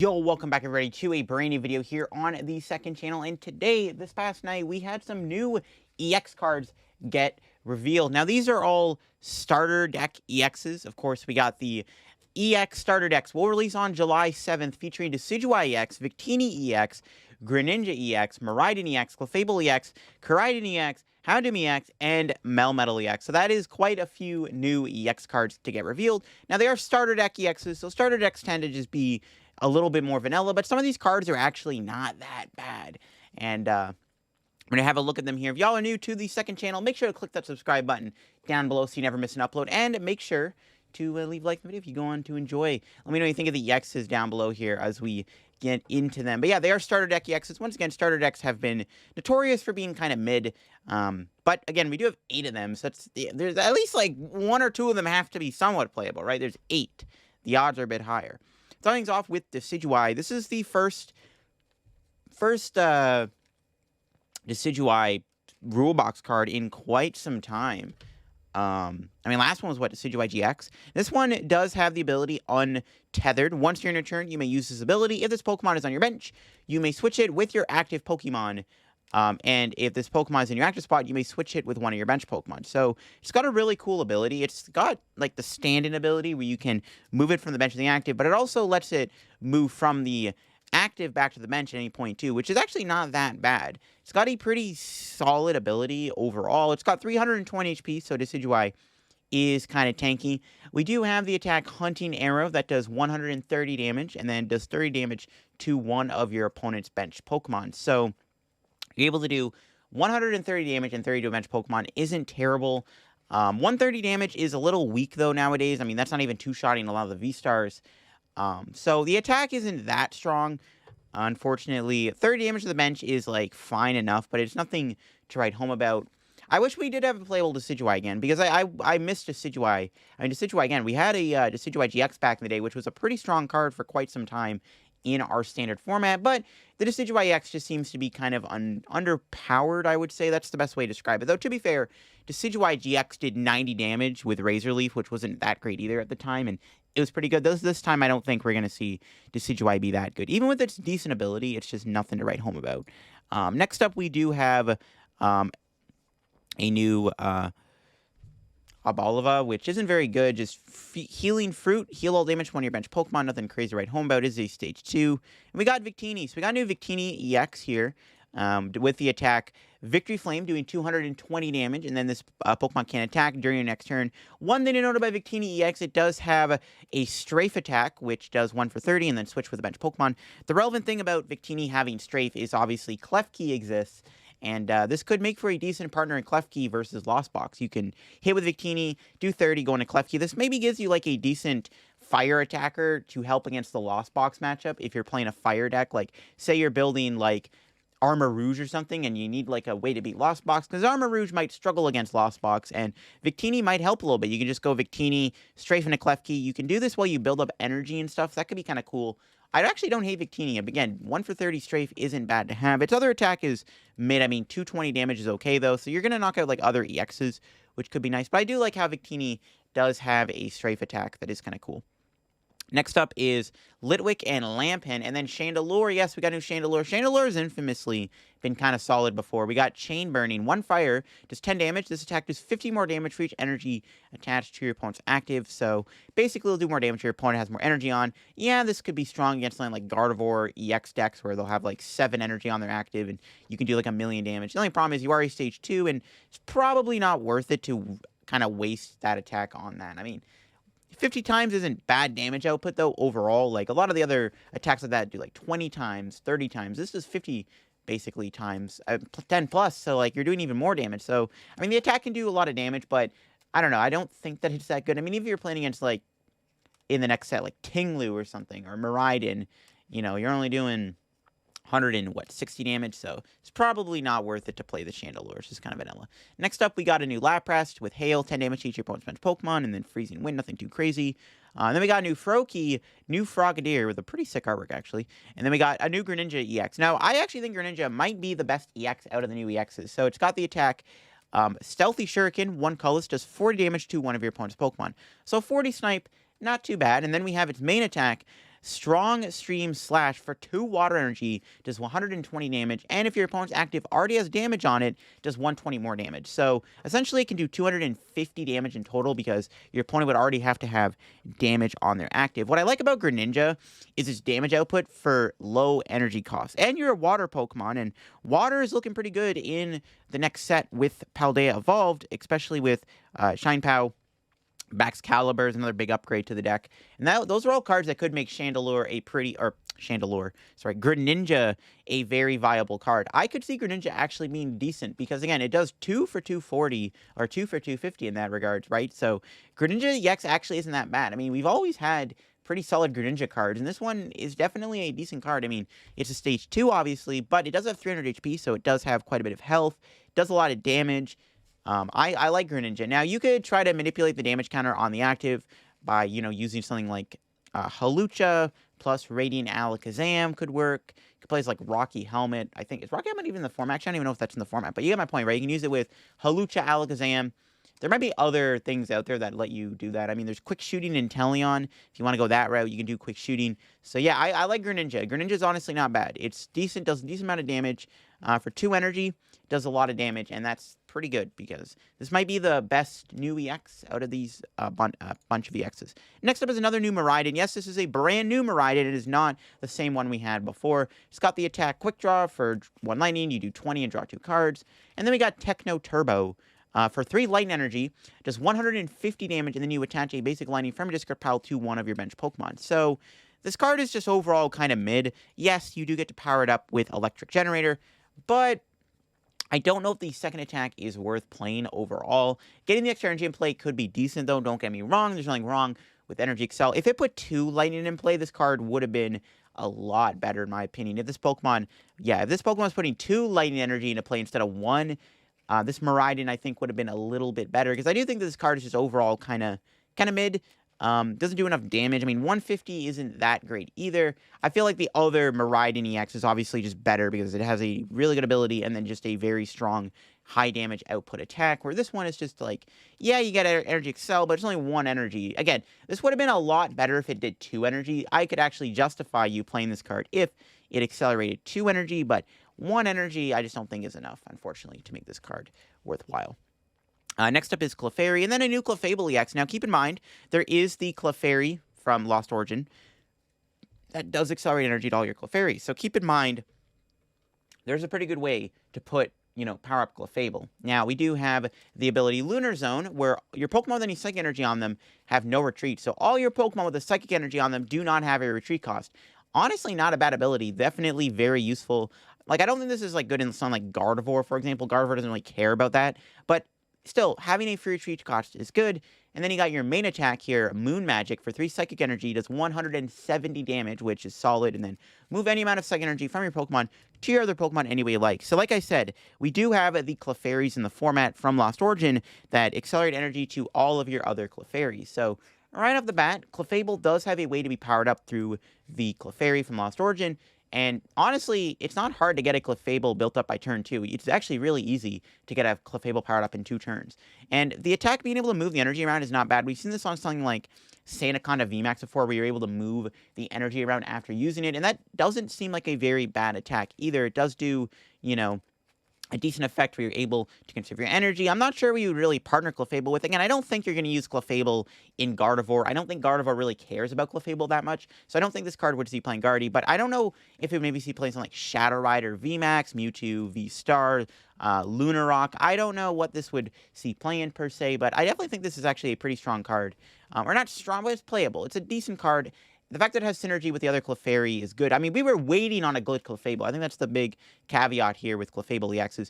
Yo, welcome back everybody to a brand new video here on the second channel, and today, this past night, we had some new EX cards get revealed. Now, these are all starter deck EXs. Of course, we got the EX starter decks will release on July 7th, featuring Decidueye EX, Victini EX, Greninja EX, Miraidon EX, Clefable EX, Koraidon EX, Houndoom EX, and Melmetal EX. So that is quite a few new EX cards to get revealed. Now, they are starter deck EXs, so starter decks tend to just be a little bit more vanilla, but some of these cards are actually not that bad. And I'm going to have a look at them here. If y'all are new to the second channel, make sure to click that subscribe button down below so you never miss an upload. And make sure to leave a like on the video if you go on to enjoy. Let me know what you think of the EXs down below here as we get into them. But yeah, they are starter deck EXs. Once again, starter decks have been notorious for being kind of mid. But again, we do have 8 of them. So there's at least like 1 or 2 of them have to be somewhat playable, right? There's 8. The odds are a bit higher. Starting things off with Decidueye. This is the first Decidueye rule box card in quite some time. I mean, last one was what, Decidueye GX? This one does have the ability Untethered. Once you're in your turn, you may use this ability. If this Pokemon is on your bench, you may switch it with your active Pokemon. And if this Pokemon is in your active spot, you may switch it with one of your bench Pokemon. So it's got a really cool ability. It's got like the stand-in ability where you can move it from the bench to the active, but it also lets it move from the active back to the bench at any point too, which is actually not that bad. It's got a pretty solid ability overall. It's got 320 HP, so Decidueye is kind of tanky. We do have the attack Hunting Arrow that does 130 damage and then does 30 damage to one of your opponent's bench Pokemon. So you're able to do 130 damage and 30 to a bench Pokemon isn't terrible. 130 damage is a little weak, though, nowadays. I mean, that's not even two-shotting a lot of the V-Stars. So the attack isn't that strong, unfortunately. 30 damage to the bench is, like, fine enough, but it's nothing to write home about. I wish we did have a playable Decidueye again, because I missed Decidueye. I mean, Decidueye, again, we had a Decidueye GX back in the day, which was a pretty strong card for quite some time in our standard format, but the Decidueye X just seems to be kind of underpowered, I would say. That's the best way to describe it. Though, to be fair, Decidueye GX did 90 damage with Razor Leaf, which wasn't that great either at the time, and it was pretty good. This time, I don't think we're going to see Decidueye be that good. Even with its decent ability, it's just nothing to write home about. Next up, we do have a new Abalava, which isn't very good. Just healing fruit, heal all damage to one of your bench Pokemon. Nothing crazy to write home about. Is a stage 2. And we got Victini. So we got a new Victini EX here with the attack Victory Flame doing 220 damage. And then this Pokemon can attack during your next turn. One thing to note about Victini EX, it does have a Strafe attack, which does 1 for 30 and then switch with a bench Pokemon. The relevant thing about Victini having Strafe is obviously Klefki exists. And this could make for a decent partner in Klefki versus Lost Box. You can hit with Victini, do 30, go into Klefki. This maybe gives you like a decent fire attacker to help against the Lost Box matchup if you're playing a fire deck. Like, say you're building like Armor Rouge or something and you need like a way to beat Lost Box, because Armor Rouge might struggle against Lost Box and Victini might help a little bit. You can just go Victini, strafe into Klefki. You can do this while you build up energy and stuff. That could be kind of cool. I actually don't hate Victini. Again, 1 for 30 strafe isn't bad to have. Its other attack is mid. I mean, 220 damage is okay, though. So you're going to knock out, like, other EXs, which could be nice. But I do like how Victini does have a strafe attack that is kind of cool. Next up is Litwick and Lampen, and then Chandelure. Yes, we got a new Chandelure. Chandelure has infamously been kind of solid before. We got Chain Burning. 1 fire, does 10 damage. This attack does 50 more damage for each energy attached to your opponent's active. So basically, it'll do more damage if your opponent has more energy on. Yeah, this could be strong against something like Gardevoir EX decks, where they'll have like 7 energy on their active, and you can do like 1,000,000 damage. The only problem is you are a stage 2, and it's probably not worth it to kind of waste that attack on that. I mean, 50 times isn't bad damage output, though, overall. Like, a lot of the other attacks like that do, like, 20 times, 30 times. This is 50, basically, times 10 plus, so, like, you're doing even more damage. So, I mean, the attack can do a lot of damage, but, I don't know, I don't think that it's that good. I mean, even if you're playing against, like, in the next set, like, Tinglu or something, or Miraidon, you know, you're only doing 60 damage, so it's probably not worth it to play the Chandelure. It's just kind of vanilla. Next up, we got a new Lapras with Hail, 10 damage to each your opponent's bench Pokemon, and then Freezing Wind, nothing too crazy. Then we got a new Froakie, new Frogadier with a pretty sick artwork, actually. And then we got a new Greninja EX. Now, I actually think Greninja might be the best EX out of the new EXs. So it's got the attack Stealthy Shuriken, 1 colorless, does 40 damage to one of your opponent's Pokemon. So 40 snipe, not too bad. And then we have its main attack, Strong Stream Slash for 2 water energy does 120 damage, and if your opponent's active already has damage on it, does 120 more damage. So essentially, it can do 250 damage in total because your opponent would already have to have damage on their active. What I like about Greninja is its damage output for low energy cost. And you're a water Pokemon, and water is looking pretty good in the next set with Paldea Evolved, especially with Shine Pow. Baxcalibur is another big upgrade to the deck. And those are all cards that could make Greninja a very viable card. I could see Greninja actually being decent because, again, it does 2 for 240 or 2 for 250 in that regards, right? So Greninja EX actually isn't that bad. I mean, we've always had pretty solid Greninja cards, and this one is definitely a decent card. I mean, it's a stage 2, obviously, but it does have 300 HP, so it does have quite a bit of health, does a lot of damage. I like Greninja. Now, you could try to manipulate the damage counter on the active by, using something like Hawlucha plus Radiant Alakazam could work. You could play as, like, Rocky Helmet. I think, is Rocky Helmet even in the format? Actually, I don't even know if that's in the format, but you get my point, right? You can use it with Hawlucha Alakazam. There might be other things out there that let you do that. I mean, there's Quick Shooting in Teleon. If you want to go that route, you can do Quick Shooting. So, yeah, I like Greninja. Greninja's honestly not bad. It's decent, does a decent amount of damage. For 2 energy, does a lot of damage, and that's pretty good because this might be the best new EX out of these bunch of EXs. Next up is another new Miraidon. Yes, this is a brand new Miraidon. It is not the same one we had before. It's got the attack Quick Draw for 1 lightning. You do 20 and draw 2 cards. And then we got Techno Turbo. For 3 lightning energy, does 150 damage, and then you attach a basic lightning from your discard pile to one of your bench Pokemon. So this card is just overall kind of mid. Yes, you do get to power it up with Electric Generator, but I don't know if the second attack is worth playing overall. Getting the extra energy in play could be decent, though. Don't get me wrong. There's nothing wrong with Energy Excel. If it put 2 lightning in play, this card would have been a lot better, in my opinion. If this Pokemon was putting 2 lightning energy into play instead of 1, this Miraidon, I think, would have been a little bit better, because I do think that this card is just overall kind of mid. Doesn't do enough damage. I mean, 150 isn't that great either. I feel like the other Miraidon EX is obviously just better because it has a really good ability and then just a very strong high damage output attack, where this one is just like, yeah, you get Energy Excel, but it's only 1 energy. Again, this would have been a lot better if it did 2 energy. I could actually justify you playing this card if it accelerated 2 energy, but 1 energy I just don't think is enough, unfortunately, to make this card worthwhile. Next up is Clefairy, and then a new Clefable EX. Now, keep in mind, there is the Clefairy from Lost Origin that does accelerate energy to all your Clefairy. So keep in mind, there's a pretty good way to put, power up Clefable. Now, we do have the ability Lunar Zone, where your Pokemon with any Psychic Energy on them have no retreat. So all your Pokemon with a Psychic Energy on them do not have a retreat cost. Honestly, not a bad ability. Definitely very useful. Like, I don't think this is, like, good in something like Gardevoir, for example. Gardevoir doesn't really care about that. But still, having a free retreat cost is good. And then you got your main attack here, Moon Magic, for 3 Psychic Energy, does 170 damage, which is solid. And then move any amount of Psychic Energy from your Pokemon to your other Pokemon any way you like. So like I said, we do have the Clefairies in the format from Lost Origin that accelerate energy to all of your other Clefairies. So right off the bat, Clefable does have a way to be powered up through the Clefairy from Lost Origin. And honestly, it's not hard to get a Clefable built up by turn 2. It's actually really easy to get a Clefable powered up in 2 turns. And the attack being able to move the energy around is not bad. We've seen this on something like Sandaconda VMAX before, where you're able to move the energy around after using it. And that doesn't seem like a very bad attack either. It does do, a decent effect where you're able to conserve your energy. I'm not sure we would really partner Clefable with. Again, I don't think you're going to use Clefable in Gardevoir. I don't think Gardevoir really cares about Clefable that much, so I don't think this card would see playing Guardy, but I don't know if it would maybe see playing something like Shadow Rider VMAX, Mewtwo V-Star, Lunarock. I don't know what this would see playing per se, but I definitely think this is actually a pretty strong card. Or not strong, but it's playable. It's a decent card. The fact that it has synergy with the other Clefairy is good. I mean, we were waiting on a good Clefable. I think that's the big caveat here with Clefable EXs.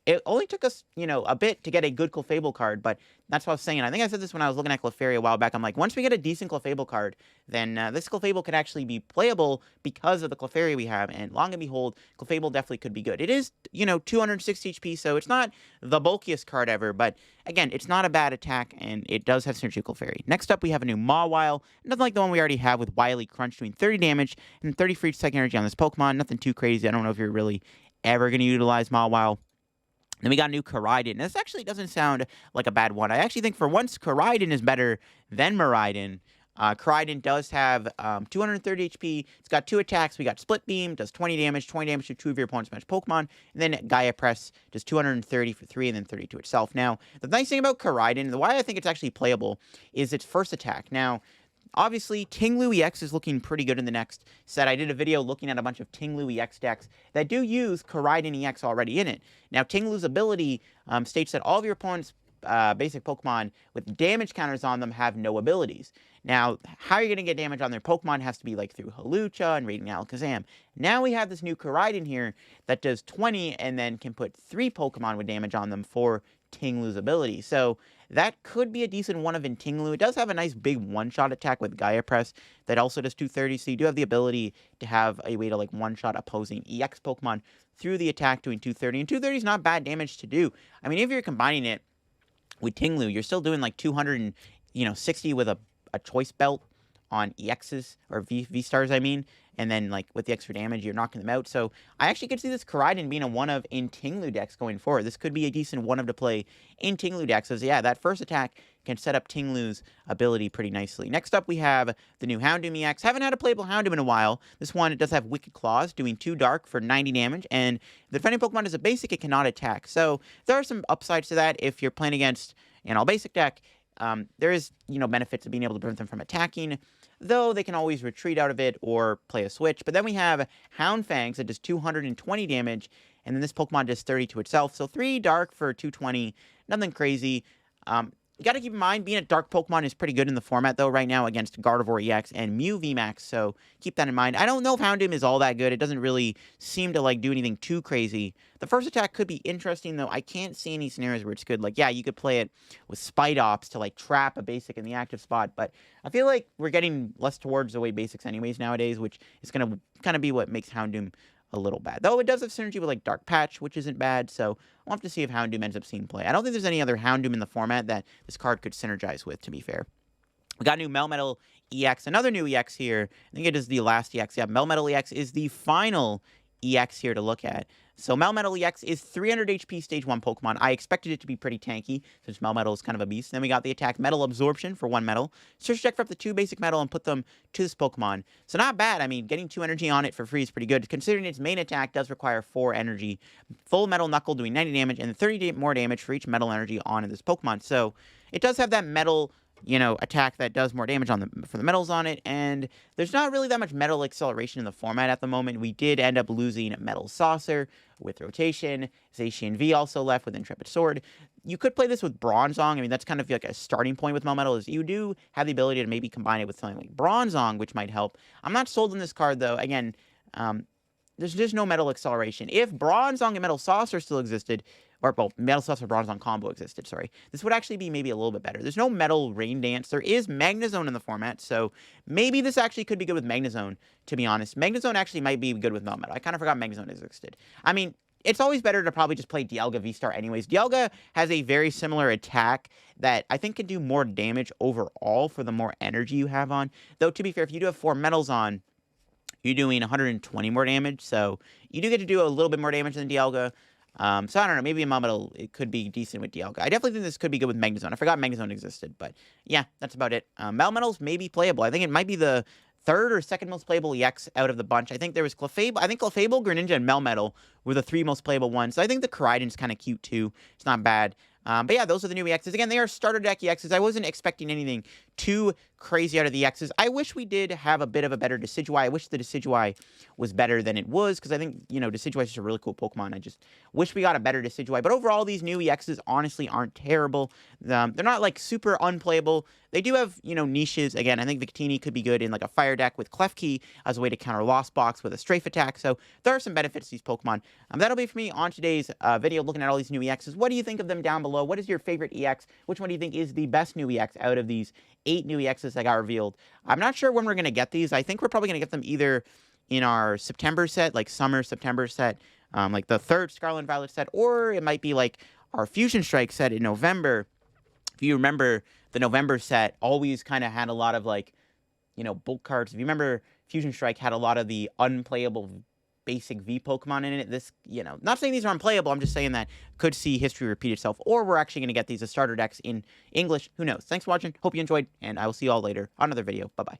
It only took us, a bit to get a good Clefable card, but that's what I was saying. I think I said this when I was looking at Clefairy a while back. I'm like, once we get a decent Clefable card, then this Clefable could actually be playable because of the Clefairy we have, and long and behold, Clefable definitely could be good. It is, 260 HP, so it's not the bulkiest card ever, but again, it's not a bad attack, and it does have synergy with Clefairy. Next up, we have a new Mawile. Nothing like the one we already have with Wily Crunch, doing 30 damage and 30 free Psychic Energy on this Pokemon. Nothing too crazy. I don't know if you're really ever going to utilize Mawile. Then we got a new Koraidon. This actually doesn't sound like a bad one. I actually think for once Koraidon is better than Miraidon. Koraidon does have 230 HP. It's got 2 attacks. We got Split Beam, does 20 damage to 2 of your opponent's match Pokemon. And then Gaia Press does 230 for 3 and then 30 to itself. Now, the nice thing about Koraidon, the why I think it's actually playable, is its first attack. Now, obviously, Ting-Lu EX is looking pretty good in the next set. I did a video looking at a bunch of Ting-Lu EX decks that do use Koraidon EX already in it. Now, Ting-Lu's ability states that all of your opponent's basic Pokemon with damage counters on them have no abilities. Now, how you're going to get damage on their Pokemon has to be like through Hawlucha and Radiant Alakazam. Now we have this new Koraidon here that does 20 and then can put 3 Pokemon with damage on them for Ting-Lu's ability. So that could be a decent one of in Ting-Lu. It does have a nice big one-shot attack with Gaia Press that also does 230, so you do have the ability to have a way to like one-shot opposing EX Pokemon through the attack doing 230. And 230 is not bad damage to do. I mean, if you're combining it with Ting-Lu, you're still doing like 260 with a choice belt on EXs, or V-Stars, I mean, and then, like, with the extra damage, you're knocking them out. So, I actually could see this Koraidon being a one-of in Ting-Lu decks going forward. This could be a decent one-of to play in Ting-Lu decks. So, yeah, that first attack can set up Ting-Lu's ability pretty nicely. Next up, we have the new Houndoom EX. Haven't had a playable Houndoom in a while. This one, it does have Wicked Claws, doing 2 dark for 90 damage, and the defending Pokemon is a basic, it cannot attack. So, there are some upsides to that if you're playing against an all-basic deck. There is, benefits of being able to prevent them from attacking, though they can always retreat out of it or play a switch. But then we have Houndfangs that does 220 damage, and then this Pokemon does 30 to itself. So 3 dark for 220, nothing crazy. You got to keep in mind, being a dark Pokemon is pretty good in the format, though, right now against Gardevoir EX and Mew VMAX, so keep that in mind. I don't know if Houndoom is all that good. It doesn't really seem to, do anything too crazy. The first attack could be interesting, though. I can't see any scenarios where it's good. Yeah, you could play it with Spite Ops to, trap a basic in the active spot, but I feel like we're getting less towards the way basics anyways nowadays, which is going to kind of be what makes Houndoom a little bad. Though it does have synergy with Dark Patch, which isn't bad, so we'll have to see if Houndoom ends up seeing play. I don't think there's any other Houndoom in the format that this card could synergize with, to be fair. We got new Melmetal EX, another new EX here. I think it is the last EX. Yeah, Melmetal EX is the final EX here to look at. So Melmetal EX is 300 HP Stage 1 Pokemon. I expected it to be pretty tanky, since Melmetal is kind of a beast. Then we got the attack Metal Absorption for 1 metal. Search deck for up to 2 basic metal and put them to this Pokemon. So not bad. I mean, getting 2 energy on it for free is pretty good, considering its main attack does require 4 energy. Full Metal Knuckle doing 90 damage, and 30 more damage for each metal energy on this Pokemon. So it does have that metal attack that does more damage for the metals on it, and there's not really that much metal acceleration in the format at the moment. We did end up losing Metal Saucer with Rotation. Zacian V also left with Intrepid Sword. You could play this with Bronzong. I mean, that's kind of like a starting point with Melmetal, is you do have the ability to maybe combine it with something like Bronzong, which might help. I'm not sold on this card, though. Again, there's just no metal acceleration. If Bronzong and Metal Saucer still existed, or both Metal Saucer Bronzong combo existed, sorry, this would actually be maybe a little bit better. There's no Metal Rain Dance. There is Magnezone in the format, so maybe this actually could be good with Magnezone, to be honest. Magnezone actually might be good with Melmetal. I kind of forgot Magnezone existed. I mean, it's always better to probably just play Dialga V-Star anyways. Dialga has a very similar attack that I think can do more damage overall for the more energy you have on. Though, to be fair, if you do have 4 metals on, you're doing 120 more damage, so you do get to do a little bit more damage than Dialga. So I don't know, maybe in Melmetal it could be decent with Dialga. I definitely think this could be good with Magnezone. I forgot Magnezone existed, but yeah, that's about it. Melmetal's maybe playable. I think it might be the 3rd or 2nd most playable EX out of the bunch. I think there was Clefable. I think Clefable, Greninja, and Melmetal were the 3 most playable ones. So I think the Koraidon's kind of cute too. It's not bad. But yeah, those are the new EXs. Again, they are starter deck EXs. I wasn't expecting anything too crazy out of the EXs. I wish we did have a bit of a better Decidueye. I wish the Decidueye was better than it was, because I think, Decidueye is just a really cool Pokemon. I just wish we got a better Decidueye. But overall, these new EXs honestly aren't terrible. They're not, super unplayable. They do have, niches. Again, I think Victini could be good in, a fire deck with Klefki as a way to counter Lost Box with a Strafe Attack. So there are some benefits to these Pokemon. That'll be for me on today's video, looking at all these new EXs. What do you think of them down below? What is your favorite EX? Which one do you think is the best new EX out of these 8 new EXs that got revealed? I'm not sure when we're going to get these. I think we're probably going to get them either in our September set, summer September set, the 3rd Scarlet and Violet set, or it might be our Fusion Strike set in November. If you remember, the November set always kind of had a lot of bulk cards. If you remember, Fusion Strike had a lot of the unplayable basic V Pokemon in it. This, not saying these are unplayable, I'm just saying that could see history repeat itself, or we're actually going to get these as starter decks in English. Who knows? Thanks for watching. Hope you enjoyed, and I will see you all later on another video. Bye-bye.